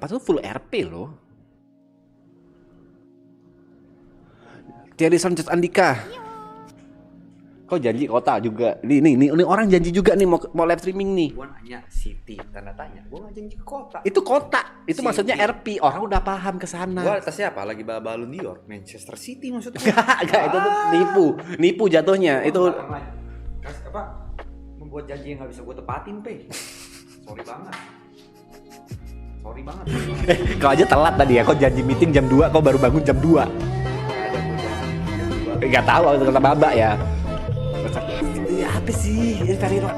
Padahal full RP loh. Thierry Sanchez Andika. Kok janji kota juga? Ini orang janji juga nih mau live streaming nih. Gua nanya City tanda tanya. Gua nggak janji ke kota. Itu kota. Itu City. Maksudnya RP. Orang udah paham ke sana. Gua atasnya apa? Lagi Ballon d'Or Manchester City maksudnya. Enggak, itu tuh nipu jatuhnya. Itu Kasih apa? Membuat janji yang nggak bisa gua tepatin, Pe. Sorry banget. kau aja telat tadi ya. Kau janji meeting jam 2, kau baru bangun jam 2. Enggak tahu itu kata Baba ya. Ya apa sih? Ini Ferrero.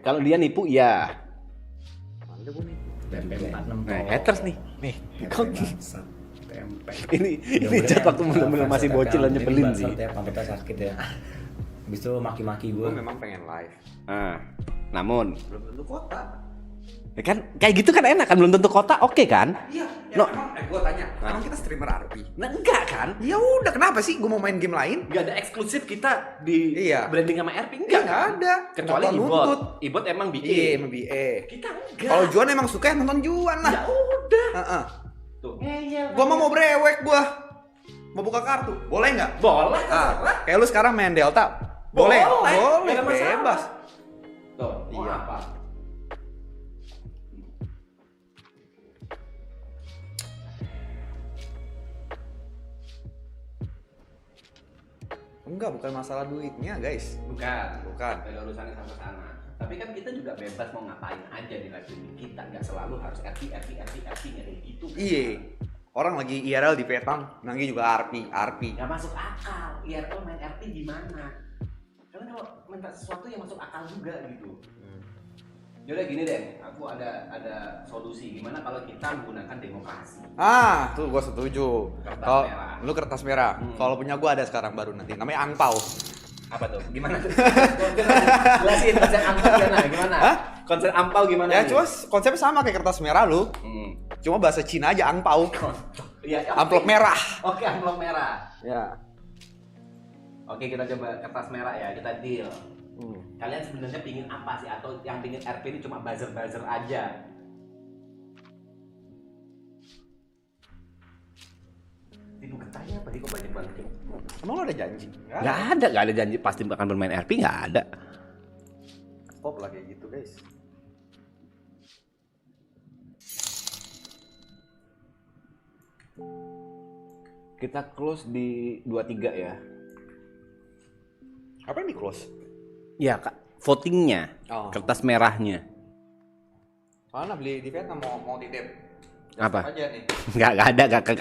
Kalau dia nipu ya. Mana gua nih? PP46 Nah, haters nih. Nih. Tempe. Ini cat waktu bener-bener masih bocil aja nyebelin sih. Ya, pantatnya sakit ya. Habis itu maki-maki gue. Gua memang pengen live. Namun Belum tentu kota. ya kan kayak gitu kan enak kan, belum tentu kota oke kan? Iya, No. emang gua tanya, emang kita streamer RP? Nah enggak kan? Ya udah, kenapa sih gua mau main game lain? Enggak ada eksklusif kita di Iya. branding sama RP Enggak, enggak kan? ada. Kecuali Kenapa Ibot. nuntut? Ibot emang BE. Iya, MBA. Kita enggak. Kalau Juan emang suka yang nonton Juan lah. Ya udah. Heeh. Tuh. Gua mau brewek gua. Mau buka kartu. Boleh nggak? Boleh. Kayak lu sekarang main Delta. Boleh. Boleh, Nggak ada masalah. bebas. Tuh, Iya. apa? Enggak, bukan masalah duitnya, guys. Bukan. Bukan. Ada urusannya sama sana. Tapi kan kita juga bebas mau ngapain aja di live streaming kita, nggak selalu harus RP kayak gitu. Iya. Orang lagi IRL di Petang, Nanggi juga RP. Nggak masuk akal. IRL main RP gimana? Karena kalau minta sesuatu yang masuk akal juga gitu. Yaudah gini deh, aku ada solusi. Gimana kalau kita menggunakan demokrasi? Tuh gua setuju. Kertas Kalau merah. lu kertas merah, kalau punya gua ada sekarang baru nanti. Namanya angpau. Apa tuh? Gimana tuh? Jelasin konsep ampau gimana? Konsep ampau gimana? Ya, nih? cuma konsepnya sama kayak kertas merah lu. Cuma bahasa Cina aja angpau. Iya, Amplop merah. Oke, amplop merah. Ya. Oke, kita coba kertas merah ya, kita deal. Kalian sebenarnya pingin apa sih? Atau yang pingin RP ini cuma buzzer-buzzer aja? Tipu getahnya apa sih? Kok banyak banget? Emang lu ada janji? Nggak ada janji pasti akan bermain RP, nggak ada. Stop lah kayak gitu, guys. Kita close di 23 ya. Apa yang di close? Ya, Kak. Votingnya, kertas merahnya. Mana beli di Vietnam mau titip? Apa? Aja nih.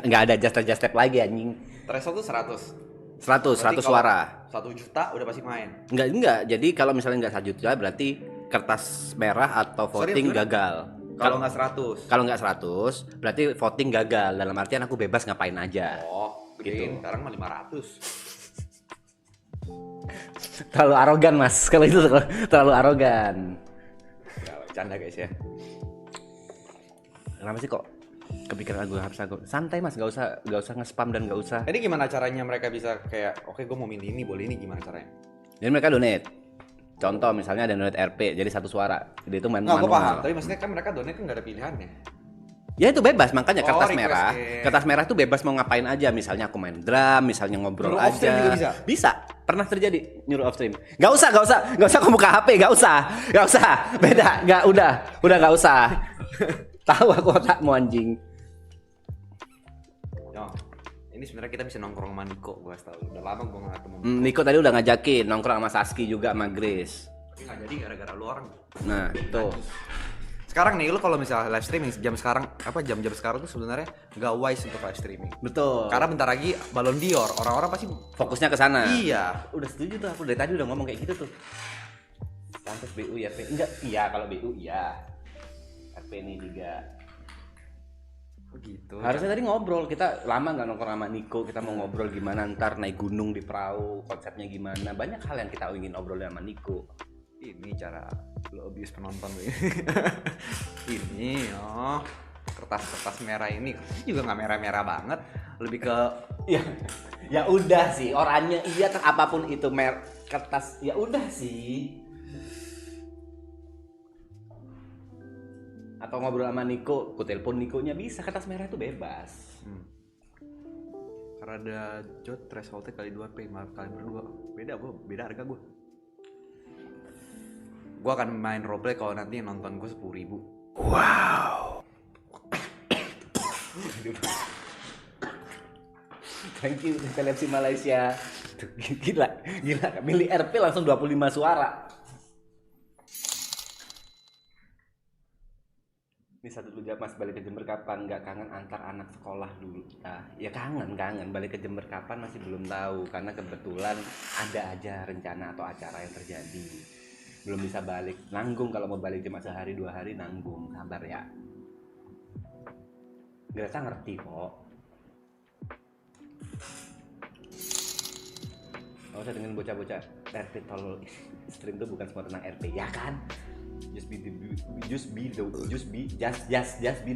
Nggak ada just step lagi anjing. Threshold tuh 100. 100 suara. 1 juta udah pasti main. Enggak. Jadi kalau misalnya nggak 1 juta berarti kertas merah atau voting Sorry. gagal. Kalau nggak 100. Kalau nggak 100 berarti voting gagal. Dalam artian aku bebas ngapain aja. Oh, Gitu. gitu. Sekarang mah 500. Terlalu arogan mas. Kalau itu terlalu arogan. Ya, bercanda guys ya. Kenapa sih kok kepikiran harus aku santai mas, nggak usah nge-spam dan nggak usah. Jadi gimana caranya mereka bisa kayak oke gue mau milih ini boleh ini, gimana caranya? Jadi mereka donate. Contoh misalnya ada donate RP jadi 1 suara. Jadi itu main Nggak, gue manual. paham. Tapi maksudnya kan mereka donate kan nggak ada pilihannya. Ya itu bebas, makanya Oh, kertas request merah. ya. Kertas merah tuh bebas mau ngapain aja. Misalnya aku main drum, misalnya ngobrol Nyuruh off stream aja. juga bisa? Bisa. Pernah terjadi nyuruh off stream. Gak usah kamu buka HP, gak usah. Beda, udah gak usah. Tahu aku otakmu anjing. Yo, ini sebenarnya kita bisa nongkrong sama Niko, gue tahu. Udah lama gue nggak ketemu. Niko tadi udah ngajakin nongkrong sama Saski juga sama Grace. Tapi nggak jadi gara-gara lu orang. Nah, tuh. Sekarang nih lu kalau misalnya live streaming jam sekarang tuh sebenarnya nggak wise untuk live streaming. Betul. Karena bentar lagi Ballon d'Or, orang-orang pasti Fokusnya ke sana. Iya. Udah setuju tuh aku dari tadi udah ngomong kayak gitu tuh. Pantes BU ya, P. Enggak, iya kalau BU iya. RP ini juga. Begitu. Harusnya tadi ngobrol, kita lama nggak nongkrong sama Niko, kita mau ngobrol gimana ntar naik gunung di perahu, konsepnya gimana, banyak hal yang kita ingin obrolin sama Niko. Ini cara lo abuse penonton lo ini. Kertas merah ini juga nggak merah-merah banget, lebih ke Ya udah sih, oranye iya kan apapun itu kertas ya udah sih. Atau ngobrol sama Niko, ku telepon Nikonya bisa, kertas merah itu bebas. Karena ada jod thresholdnya kali 2 P, kali berdua. Beda harga gue. Gue akan main roleplay kalau nanti yang nonton gue 10.000. Wow. Thank you Television Malaysia. Gila. Milih RP langsung 25 suara. Ini satu dulu jawab, Mas, balik ke Jember kapan? Nggak kangen antar anak sekolah dulu? Nah, ya kangen. Balik ke Jember kapan masih belum tahu, karena kebetulan ada aja rencana atau acara yang terjadi. Belum bisa balik. Nanggung kalau mau balik cuma sehari 2 hari nanggung. Sabar ya. Greta ngerti kok. Gak usah dengan bocah-bocah RP tolol. Stream tuh bukan semua tentang RP, ya kan? Just be the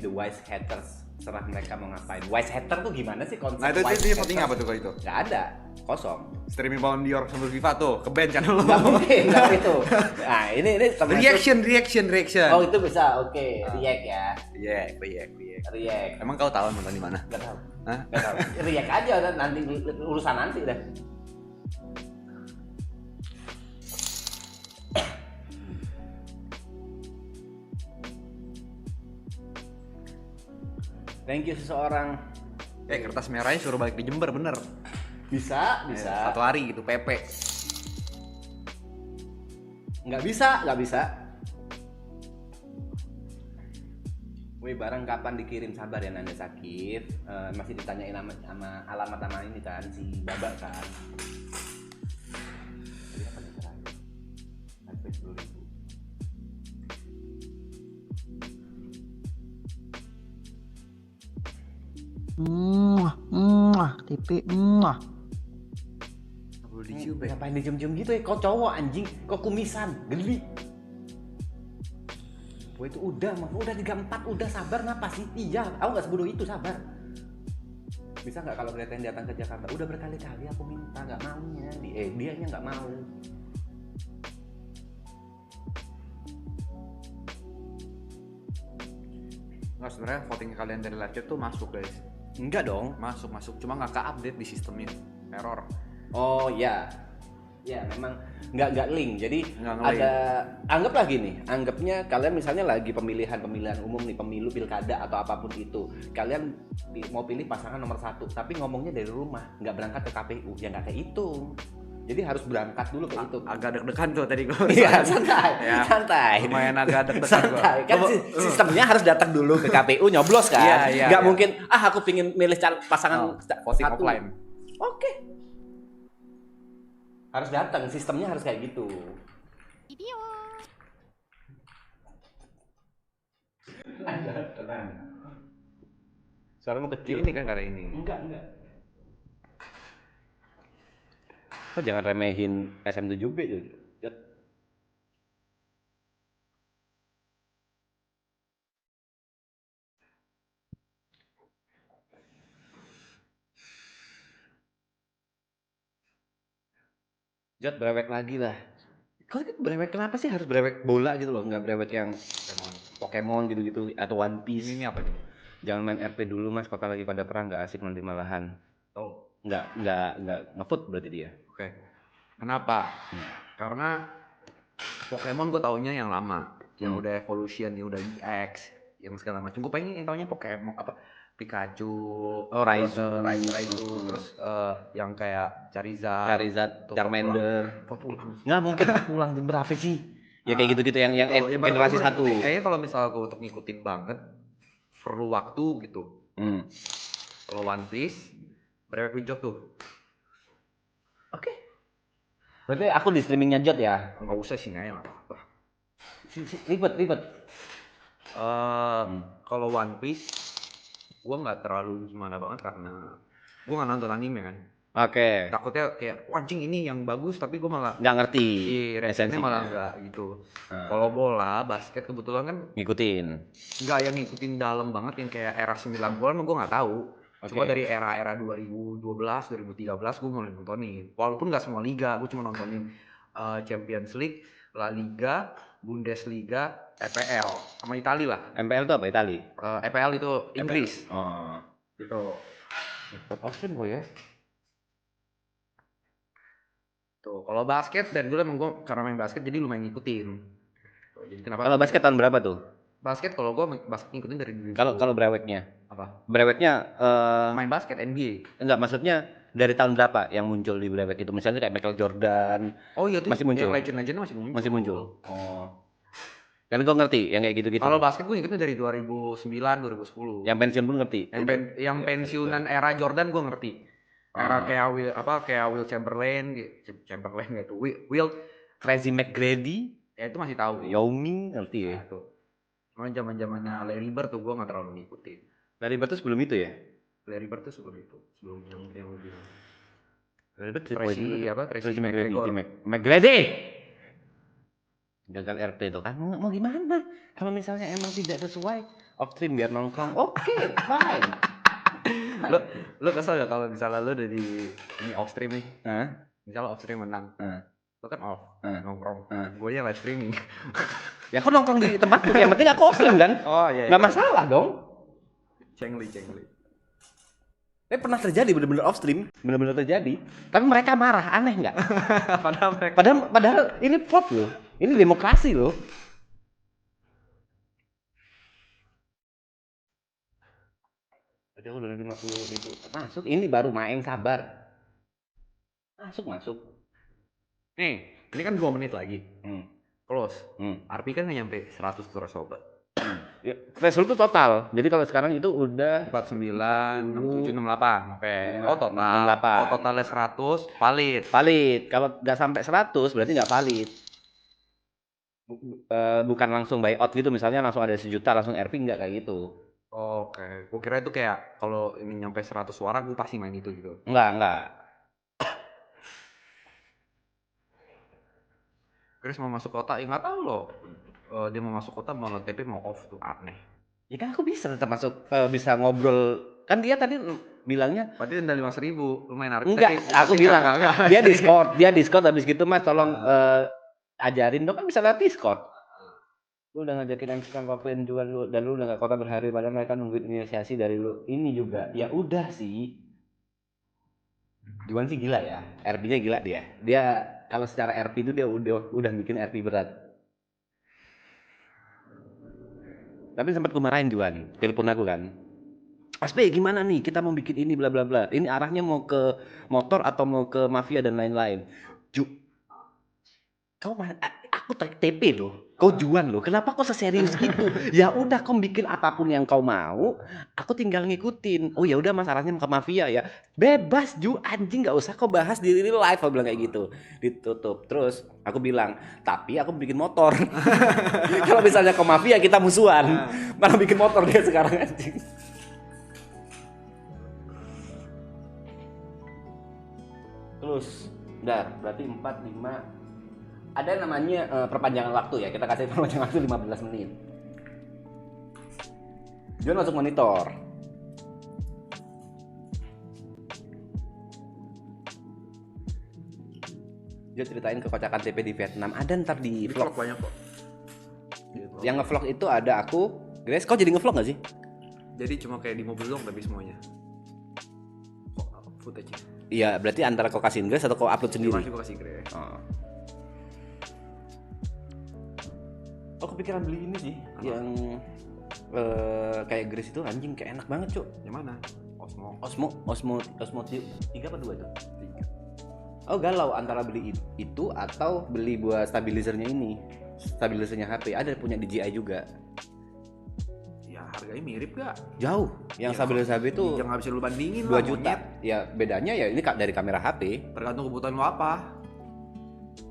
wise haters. Serah mereka mau ngapain. Wise hater tuh gimana sih konsep? Nah itu voting apa tuh kalau itu? Gak ada, kosong. Streaming Ballon d'Or sama FIFA tuh, ke band channel lo. Gak mungkin, gak itu. Nah ini Reaction. Oh itu bisa, oke. React ya. React. Emang kau tahu nonton di mana? Gak tahu. Hah? Gak tahu. React aja, nanti urusan nanti dah. Thank you seseorang. Kertas merahnya suruh balik di Jember, bener. Bisa. Satu hari gitu, PP. Nggak bisa. Wih, barang kapan dikirim? Sabar ya Nanda Sakif. Masih ditanyain sama alamat sama ini kan, si Baba kan. Jadi kapan yang terakhir? Sampai 10.000. Tipi, Perlu dicium ya? Ngapain dicium-cium gitu ya? Kau cowok anjing, kau kumisan, geli. Wah itu udah 34, udah sabar ngapa sih? Iya, aku nggak sebodoh itu, sabar. Bisa nggak kalau Greten datang ke Jakarta? Udah berkali-kali aku minta, nggak maunya. Dianya nggak mau. Nggak, sebenarnya voting kalian dari live chat tuh masuk guys. Enggak dong. Masuk, cuma nggak ke-update di sistemnya. Error. Oh ya, memang nggak link. Jadi Nggak nge-link. ada, anggaplah gini, anggapnya kalian misalnya lagi pemilihan umum nih, pemilu pilkada atau apapun itu, kalian mau pilih pasangan nomor 1, tapi ngomongnya dari rumah, nggak berangkat ke KPU, ya nggak kehitung. Jadi harus berangkat dulu ke itu. Agak deg-degan tuh tadi gue. Iya, santai, Ya, santai. lumayan agak deg-degan gua. Santai. Kan sistemnya harus datang dulu ke KPU nyoblos kan. Iya, nggak iya. mungkin, aku pingin milih pasangan Voting satu. offline. Oke. Harus datang, sistemnya harus kayak gitu. Tenang. Suaramu kecil. Ini kan karena ini. Enggak. Kok jangan remehin SM7B juga. Jod, brewek lagi lah. Kok brewek kenapa sih harus brewek bola gitu loh, nggak brewek yang Pokemon gitu-gitu atau One Piece. Ini apa nih? Jangan main RP dulu Mas, kota lagi pada perang, nggak asik nanti malahan. Oh, Nggak ngefoot berarti dia. oke. Kenapa? Karena Pokemon gue taunya yang lama, yang udah evolution, yang udah EX, yang segala macam. Gue pengen yang taunya Pokemon apa Pikachu, Raichu, terus yang kayak Charizard, Charizard, Charmander. pulang. Nggak mungkin pulang berapa sih? Ya kayak gitu-gitu yang generasi satu. Kayaknya kalau misalnya gue untuk ngikutin banget, perlu waktu gitu. Kalau One Piece, Brewek Winjok tuh. Oke. Berarti aku di streamingnya Jot ya? Nggak usah sih, nggak apa-apa. Ribet. Kalau One Piece, gue nggak terlalu gimana banget karena gue nggak nonton anime kan. Oke. Takutnya kayak anjing ini yang bagus tapi gue malah Nggak ngerti esensinya esensinya. malah nggak gitu. Kalau bola, basket kebetulan kan Ngikutin. nggak yang ngikutin dalam banget yang kayak era 90-an gue nggak tahu. Cuma Oke. dari era 2012, 2013 gue mulai nontonin. Walaupun nggak semua liga, gue cuma nontonin Champions League, La Liga, Bundesliga, EPL, sama Itali lah. MPL itu apa Itali? EPL itu Inggris. Oh. Gitu. Austrian gue ya. Tuh, kalau basket dan dulu emang gue karena main basket jadi lumayan ngikutin. Tuh, jadi kenapa? Kalau basket tahun berapa tuh? Basket kalau gue basket ngikutin dari dulu. Kalau breweknya? Apa? Breweknya Main basket NBA. enggak, maksudnya dari tahun berapa yang muncul di brewek itu? Misalnya kayak Michael Jordan. Oh iya tuh. Masih muncul? Yang legend masih muncul. Masih muncul. Oh. Kan kau ngerti yang kayak gitu-gitu. Kalau basket gue ngikutin dari 2009, 2010. Yang pensiun pun ngerti. Yang pensiunan era Jordan gue ngerti. Era kayak Will Chamberlain gitu. Will Tracy McGrady, ya itu masih tahu. Yao Ming ngerti ya. Nah, tuh. Cuman zaman-zamannya Larry Bird tuh gue nggak terlalu ngikutin. Larry Bird tuh sebelum itu ya? Larry Bird tuh sebelum itu, sebelum yang lebih. Larry Bird Tracy McGrady. Gagal RP itu kan mau gimana? Kalau misalnya emang tidak sesuai off stream biar nongkrong, oke, fine. Lo kesel gak kalau misalnya lo udah di ini off stream nih? Misalnya off stream menang, lo kan off nongkrong. Gue yang live streaming. Ya aku nongkrong di tempat yang penting aku off stream kan? Oh iya. Nggak masalah dong. Cengli. Pernah terjadi bener-bener off stream, bener-bener terjadi. Tapi mereka marah, aneh nggak? Padahal ini plot loh, ini demokrasi loh. Tadi aku udah 50.000 masuk, ini baru main sabar. Masuk. Nih, ini kan 2 menit lagi. Close. RP kan nggak nyampe 100 threshold. Ya, threshold itu total. Jadi kalau sekarang itu udah 49, 67, 68. Oke. Oh total. 68. Oh totalnya 100, valid. Valid. Kalau nggak sampai 100 berarti nggak valid. Bukan langsung buy out gitu, misalnya langsung ada 1 juta langsung RP, nggak kayak gitu. Oke. Gue kira itu kayak kalau ini nyampe 100 suara gue pasti main itu gitu. Enggak. Chris mau masuk kota, ya nggak tahu loh. Dia mau masuk kota mau TP mau off tuh aneh. Ya kan aku bisa tetap masuk, bisa ngobrol. Kan dia tadi bilangnya berarti denda 5.000 lumayan RP. Enggak, aku bilang dia Discord habis gitu Mas tolong ajarin dong, kan bisa lewat Discord. Lu udah ngajakin MC Kang Kopin jual lu dan lu udah gak kota berhari padahal mereka nungguin inisiasi dari lu. Ini juga ya udah sih. Juan sih gila ya, RP-nya gila dia. Dia kalau secara RP itu dia udah bikin RP berat. Tapi sempat gue marahin Juan, telepon aku kan. Aspe gimana nih, kita mau bikin ini bla bla bla. Ini arahnya mau ke motor atau mau ke mafia dan lain-lain. Aku TP loh. Kau Juan loh. Kenapa kau seserius gitu? Ya udah kau bikin apapun yang kau mau, aku tinggal ngikutin. Oh ya udah Mas arahnya ke mafia ya. Bebas anjing, enggak usah kau bahas di live, aku bilang kayak gitu. Ditutup. Terus aku bilang, "Tapi aku bikin motor." Kalau misalnya ke mafia kita musuhan. Malah bikin motor dia sekarang anjing. Terus, berarti 4, 5. Ada namanya perpanjangan waktu ya, kita kasih perpanjangan waktu 15 menit. John masuk monitor. John ceritain kekocakan TP di Vietnam. Ada ntar di vlog. Banyak kok. Yang nge-vlog itu ada aku, Grace. Kau jadi nge-vlog gak sih? Jadi cuma kayak di mobil doang tapi semuanya. Footage. Iya, berarti antara kau kasihin Grace atau kau upload sendiri? Masih gue kasih Grace. Oh, kepikiran beli ini sih. Yang kayak Grace itu anjing kayak enak banget, Cuk. Yang mana? Osmo 3 apa 2 itu? 3. Oh, galau antara beli itu atau beli buat stabilizernya ini. Stabilizernya HP. Ada punya DJI juga. Ya, harganya mirip gak? Jauh. Yang stabilizer HP itu yang nggak bisa lu bandingin 2 juta. Ya, bedanya ya ini dari kamera HP. Tergantung kebutuhan lu apa.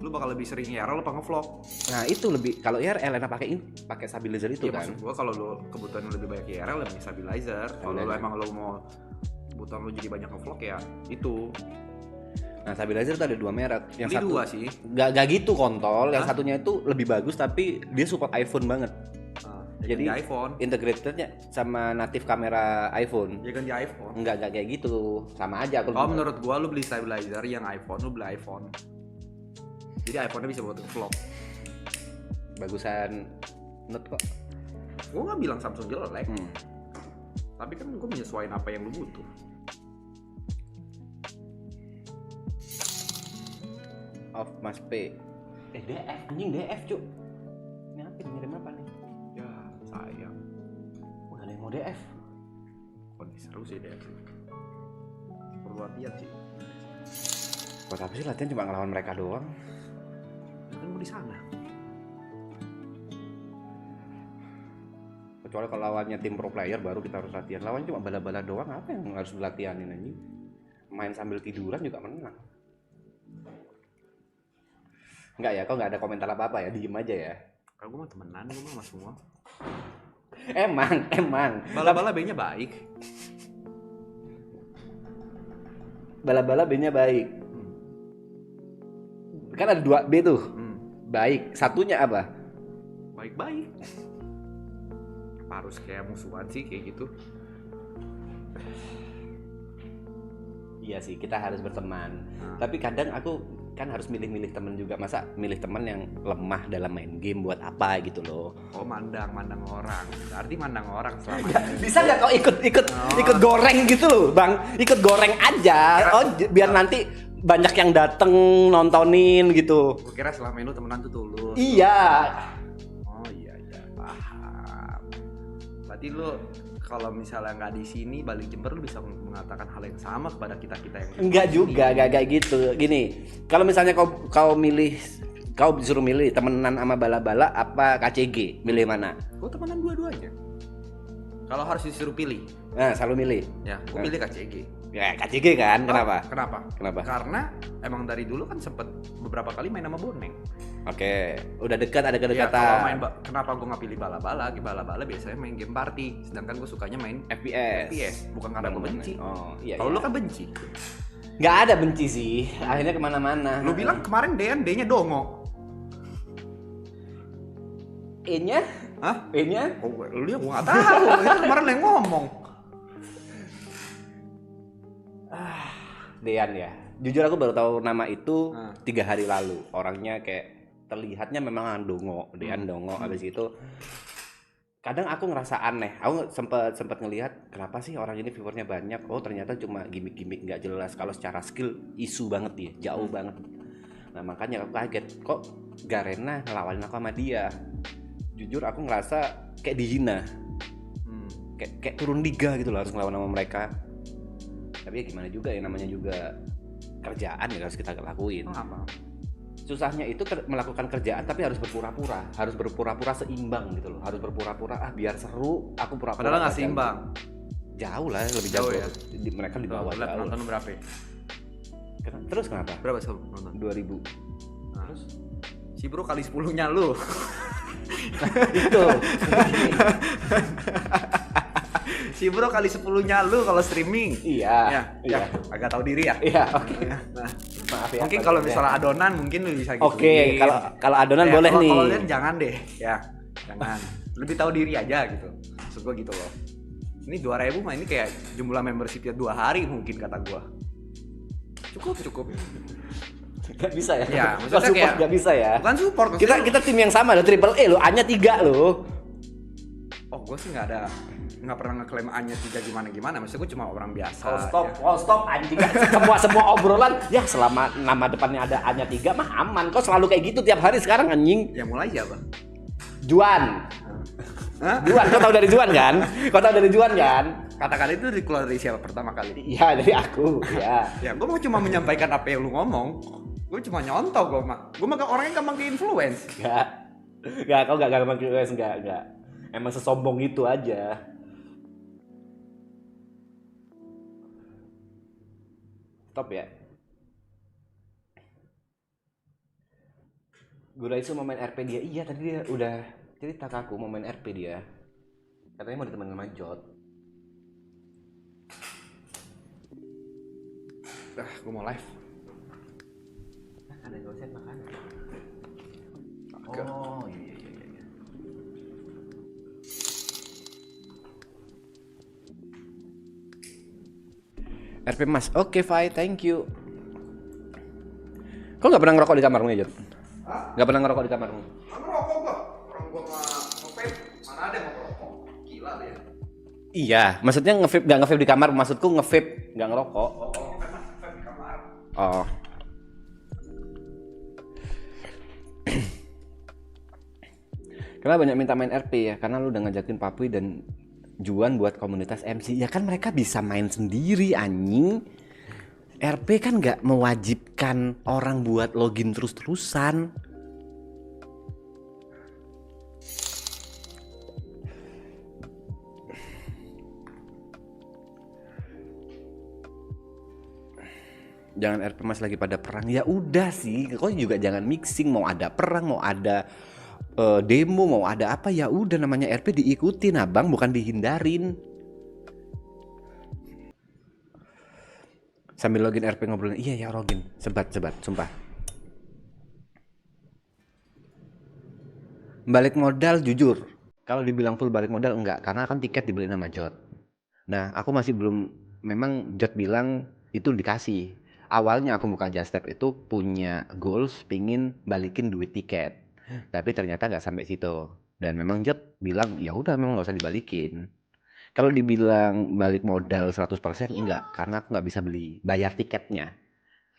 Lu bakal lebih sering IRL apa nge-vlog? Nah, itu lebih kalau IRL enak pakai stabilizer itu ya, kan. Maksud gua kalau lu kebutuhan lu lebih banyak IRL lebih stabilizer. Kalau lu emang lu mau kebutuhan lu jadi banyak nge-vlog ya itu. Nah, stabilizer itu ada 2 merek. Yang beli satu 2 sih. Gak gitu kontol. Yang satunya itu lebih bagus tapi dia support iPhone banget. Jadi iPhone integratednya sama native kamera iPhone. Ya kan di iPhone. Enggak kayak gitu. Sama aja aku. Kalau menurut gua lu beli stabilizer yang iPhone, lu beli iPhone. Jadi iPhone-nya bisa buat vlog. Bagusan Note kok. Gue nggak bilang Samsung jelek, tapi kan gue menyesuaikan apa yang lu butuh. Of Mas P. DF, anjing DF cuk. Ini apa nih, ngirim apa nih? Ya sayang. Udah ada yang mau DF. Kok seru sih deh. Perlu latihan sih. Buat apa sih latihan cuma ngelawan mereka doang? Kan gue di sana. Kecuali kalau lawannya tim pro player baru kita harus latihan. Lawan cuma bala-bala doang, apa yang harus dilatihanin anjing? Main sambil tiduran juga menang. Enggak ya, kok nggak ada komentar apa-apa ya, diem aja ya. Kalau gue mah temenan, gue mah sama semua. Emang. Bala-bala B-nya baik. Bala-bala B-nya baik. Kan ada 2 B tuh. Baik. Satunya apa? Baik-baik. Harus kayak musuhan sih kayak gitu. Iya sih, kita harus berteman. Tapi kadang aku kan harus milih-milih temen juga. Masa milih temen yang lemah dalam main game buat apa gitu loh. Oh, mandang orang. Berarti mandang orang selama Bisa nggak kau ikut goreng gitu loh, Bang? Ikut goreng aja. Oh, biar nanti banyak yang dateng nontonin gitu. Gue kira selama ini lu temenan tuh tulus. Iya. Oh iya, paham. Berarti lu kalau misalnya nggak di sini balik Jember lu bisa mengatakan hal yang sama kepada kita yang Enggak juga, gak kayak gitu. Gini, kalau misalnya kau disuruh milih temenan sama bala-bala apa KCG, milih mana? Gue temenan dua-duanya. Kalau harus disuruh pilih, Nah, selalu milih. ya gue pilih KCG. Ya KCG kan, kenapa? Kenapa? Karena emang dari dulu kan sempet beberapa kali main sama Boneng. Oke, udah dekat, ada Ya, kedekatan. kalau main kenapa gue nggak pilih bala-bala? Bala-bala biasanya main game party, sedangkan gue sukanya main FPS. Bukan karena gue benci. Oh, iya. Kalau lu kan benci. Nggak ada benci sih, akhirnya kemana-mana. Lu bilang kemarin D-nya dongo. E-nya? Hah? E-nya? Oh, lu ya gue nggak tahu. Itu kemarin yang ngomong. Dean ya. Jujur aku baru tahu nama itu 3 hari lalu. Orangnya kayak terlihatnya memang dongo, Dean dongo. Habis itu kadang aku ngerasa aneh. Aku sempat ngelihat kenapa sih orang ini viewernya banyak. Oh, ternyata cuma gimmick-gimmick nggak jelas. Kalau secara skill isu banget dia, jauh banget. Nah, makanya aku kaget kok Garena ngelawanin aku sama dia. Jujur aku ngerasa kayak dihina. Kayak turun liga gitu loh harus ngelawan sama mereka. Tapi ya gimana juga ya, namanya juga kerjaan ya harus kita lakuin. Apa? Susahnya itu melakukan kerjaan tapi harus berpura-pura seimbang gitu loh. Harus berpura-pura biar seru, aku pura-pura. Padahal nggak seimbang. Jauh lah, lebih jauh ya. Mereka di bawah jauh. Nonton berapa? Terus kenapa? Berapa sih nonton? 2000. Nah, terus si bro kali 10-nya lu. Itu. Si bro kali 10-nya lu kalau streaming. Iya. Agak tahu diri ya. Iya, oke. Nah, maaf ya. mungkin kalau misalnya adonan mungkin lu bisa gitu. Oke, kalau adonan boleh nih. Kalau lihat jangan deh, ya. Jangan. Lebih tahu diri aja gitu. Maksud gua gitu loh. Ini 2.000 mah ini kayak jumlah membership-nya 2 hari mungkin kata gua. Cukup. Gak bisa ya? Ya, maksudnya support kayak gak bisa ya? Bukan support. Kita tim yang sama loh, triple E loh, A-nya 3 loh. Oh, gue sih nggak pernah ngeklaim A-nya 3 gimana. Maksudnya gue cuma orang biasa. Stop anjing. Semua obrolan ya selama nama depannya ada A-nya 3 mah aman. Kok selalu kayak gitu tiap hari sekarang anjing? Ya mulai aja, Bang. Juan. Hah? Juan, kau tahu dari Juan kan? Kata-kata itu keluar dari siapa pertama kali? Iya, dari aku. Ya. Ya, gue mau cuma menyampaikan apa yang lu ngomong. Gue cuma nyontoh gue mah orangnya gampang ke-influence. Enggak, kau enggak gampang ke-influence enggak. Emang sesombong itu aja. Stop ya. Guraisu mau main RP dia. Iya, tadi dia udah cerita ke aku mau main RP dia. Katanya mau ditemenin sama Jot. Gue mau live. Ada dosen makanan. Agak. Oh iya. RP Mas, oke Fai, thank you. Kok nggak pernah ngerokok di kamarmu ya Jot? Nggak pernah ngerokok di kamarmu? Ngerokok gua. Mana ada yang mau rokok? Gila deh. Iya, maksudnya nge-vape nggak nge-vape di kamar, maksudku nge-vape nggak ngerokok. Oh, vape di kamar. Oh. Karena banyak minta main RP ya, karena lu udah ngajakin Papui dan Juan buat komunitas MC. Ya kan mereka bisa main sendiri anjing. RP kan nggak mewajibkan orang buat login terus-terusan. Jangan RP mas lagi pada perang. Ya udah sih, kok juga jangan mixing. Mau ada perang, mau ada demo, mau ada apa, ya udah namanya RP diikutin abang, bukan dihindarin. Sambil login RP ngobrolin, iya ya login, sebat sumpah. Balik modal jujur, kalau dibilang full balik modal enggak, karena kan tiket dibeli sama Jot. Nah aku masih belum, memang Jot bilang itu dikasih. Awalnya aku buka Just Tap itu punya goals pingin balikin duit tiket. Tapi ternyata nggak sampai situ. Dan memang Jot bilang ya udah memang nggak usah dibalikin. Kalau dibilang balik modal 100% enggak, karena aku nggak bisa beli bayar tiketnya.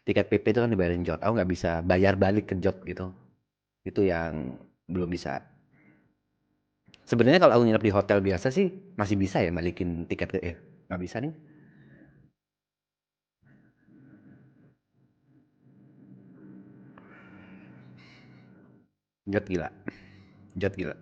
Tiket PP itu kan dibayarin Jot. Aku nggak bisa bayar balik ke Jot gitu. Itu yang belum bisa. Sebenarnya kalau aku nginep di hotel biasa sih masih bisa ya balikin tiket ke nggak bisa nih. Jot gila. Jot gila.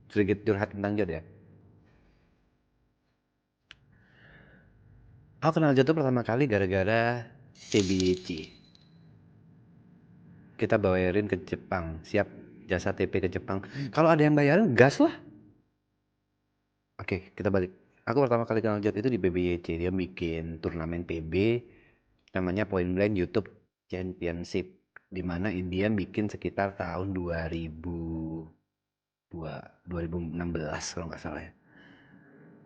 Sedikit curhat tentang Jot ya. Aku kenal Jot tuh pertama kali gara-gara TBC. Kita bayarin ke Jepang, siap jasa TP ke Jepang. Kalau ada yang bayarin, gas lah. Oke, kita balik. Aku pertama kali kenal Jot itu di PBYC. Dia bikin turnamen PB, namanya Point Blank YouTube Championship. Di mana India bikin sekitar tahun 2016 kalau nggak salah ya.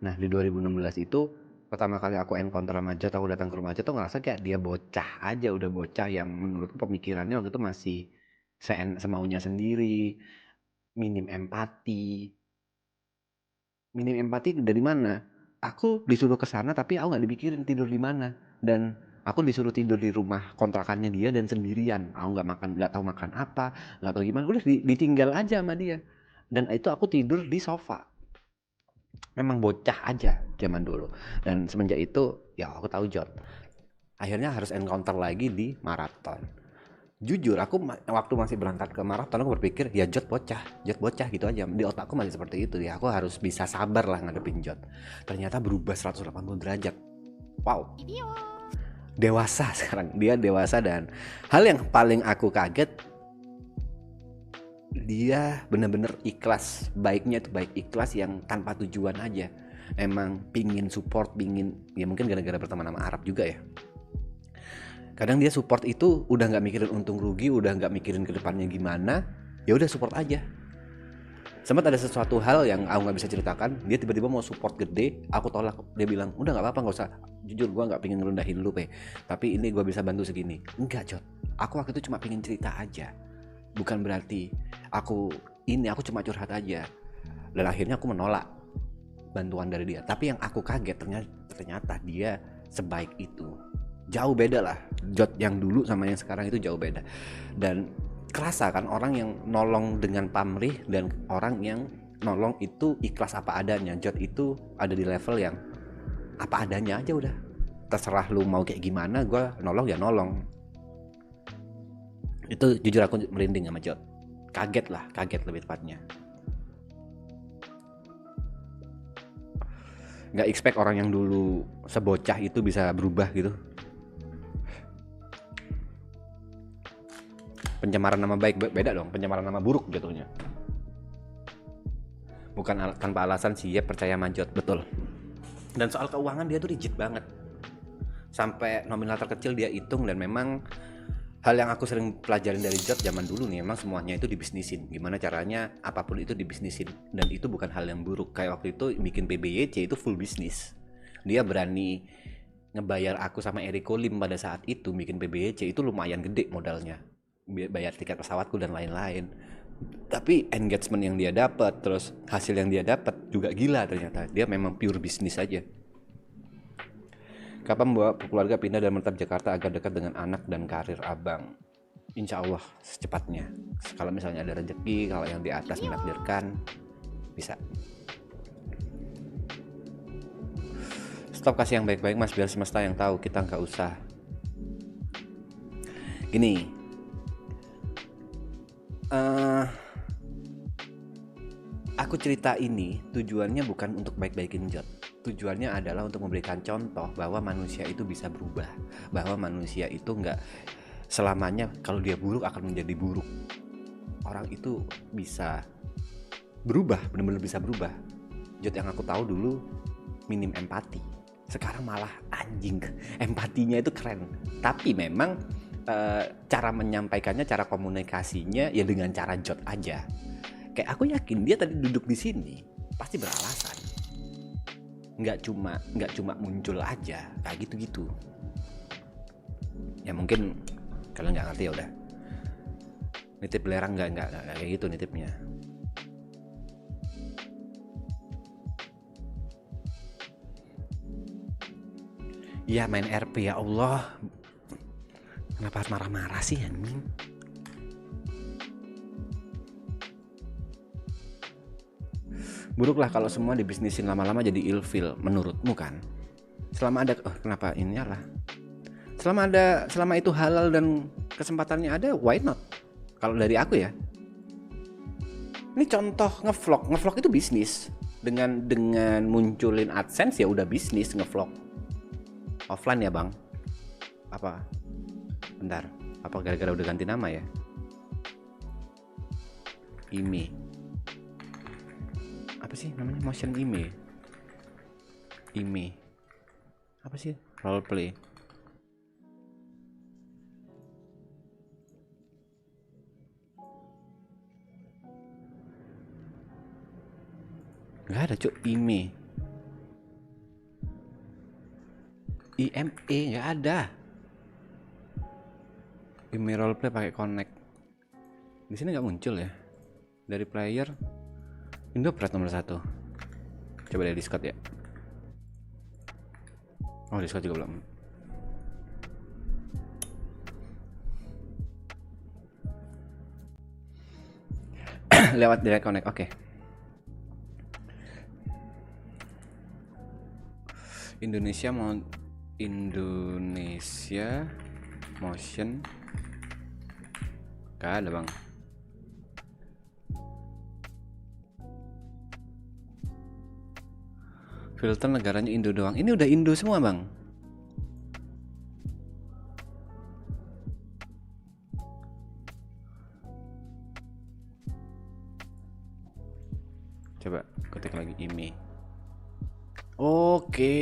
Nah di 2016 itu pertama kali aku encounter sama Jot, aku datang ke rumah Jot tuh ngerasa kayak dia bocah aja, udah bocah yang menurutku pemikirannya waktu itu masih semaunya sendiri, minim empati. Minim empati dari mana? Aku disuruh ke sana tapi aku nggak dipikirin tidur di mana, dan aku disuruh tidur di rumah kontrakannya dia dan sendirian. Aku nggak tahu makan apa, nggak tahu gimana. Udah ditinggal aja sama dia. Dan itu aku tidur di sofa. Memang bocah aja zaman dulu. Dan semenjak itu ya aku tahu Jot. Akhirnya harus encounter lagi di maraton. Jujur aku waktu masih berangkat ke maraton aku berpikir ya Jot bocah gitu aja. Di otakku masih seperti itu ya. Aku harus bisa sabar lah ngadepin Jot. Ternyata berubah 180 derajat. Wow. Dewasa sekarang. Dia dewasa, dan hal yang paling aku kaget, dia bener-bener ikhlas. Baiknya itu baik ikhlas yang tanpa tujuan aja. Emang pingin support, ya mungkin gara-gara berteman sama Arab juga ya. Kadang dia support itu udah nggak mikirin untung rugi, udah nggak mikirin ke depannya gimana, ya udah support aja. Sempat ada sesuatu hal yang aku nggak bisa ceritakan, dia tiba-tiba mau support gede, aku tolak. Dia bilang udah nggak apa-apa, nggak usah. Jujur gue nggak pengen ngerendahin lu tapi ini gue bisa bantu segini. Enggak Jot, aku waktu itu cuma pengen cerita aja, bukan berarti aku cuma curhat aja. Dan akhirnya aku menolak bantuan dari dia. Tapi yang aku kaget ternyata dia sebaik itu. Jauh beda lah Jot yang dulu sama yang sekarang, itu jauh beda. Dan kerasa kan orang yang nolong dengan pamrih dan orang yang nolong itu ikhlas apa adanya. Jot itu ada di level yang apa adanya aja udah. Terserah lu mau kayak gimana, gue nolong ya nolong. Itu jujur aku merinding sama Jot. Kaget lebih tepatnya. Gak expect orang yang dulu sebocah itu bisa berubah gitu. Pencemaran nama baik beda dong, pencemaran nama buruk jatuhnya. Bukan tanpa alasan sih ya percaya manjot, betul. Dan soal keuangan dia tuh rigid banget. Sampai nominal terkecil dia hitung, dan memang hal yang aku sering pelajarin dari Jot zaman dulu nih, memang semuanya itu dibisnisin. Gimana caranya apapun itu dibisnisin, dan itu bukan hal yang buruk. Kayak waktu itu bikin PBYC itu full bisnis. Dia berani ngebayar aku sama Eriko Lim pada saat itu bikin PBC itu lumayan gede modalnya, bayar tiket pesawatku dan lain-lain. Tapi engagement yang dia dapat, terus hasil yang dia dapat juga gila ternyata. Dia memang pure bisnis aja. Kapan membawa keluarga pindah dan menetap Jakarta agar dekat dengan anak dan karir abang? Insya Allah secepatnya. Kalau misalnya ada rezeki, kalau yang di atas menakdirkan, bisa. Stop kasih yang baik-baik mas, biar semesta yang tahu, kita nggak usah. Gini, aku cerita ini tujuannya bukan untuk baik-baikin Jod. Tujuannya adalah untuk memberikan contoh bahwa manusia itu bisa berubah, bahwa manusia itu nggak selamanya kalau dia buruk akan menjadi buruk. Orang itu bisa berubah, benar-benar bisa berubah. Jod yang aku tahu dulu minim empati. Sekarang malah anjing, empatinya itu keren. Tapi memang cara menyampaikannya, cara komunikasinya ya dengan cara Jod aja. Kayak aku yakin dia tadi duduk di sini pasti beralasan. Nggak cuma muncul aja kayak gitu-gitu. Ya mungkin kalian nggak ngerti ya udah. Nitip belerang nggak kayak gitu nitipnya. Ya main RP ya Allah. Kenapa harus marah-marah sih anjing? Buruklah kalau semua dibisnisin lama-lama jadi ilfil, menurutmu kan? Selama ada kenapa ini lah? Selama itu halal dan kesempatannya ada, why not? Kalau dari aku ya. Ini contoh ngevlog itu bisnis. Dengan munculin AdSense ya udah bisnis ngevlog. Offline ya bang? Apa? Bentar, apa gara-gara udah ganti nama ya? IME. Apa sih namanya? Motion IME. IME. Apa sih? Roleplay. Gak ada cuk, IME. IME gak ada. IME roleplay pakai connect. Di sini nggak muncul ya. Dari player Indopret nomor 1. Coba dari Discord ya. Oh Discord juga belum. Lewat direct connect, oke. Indonesia motion gak ada bang. Filter negaranya Indo doang. Ini udah Indo semua bang. Coba ketik lagi IME. Oke.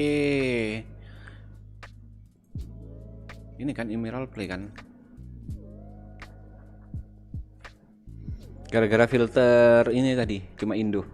Ini kan IME roleplay kan. Gara-gara filter ini tadi cuma Indo.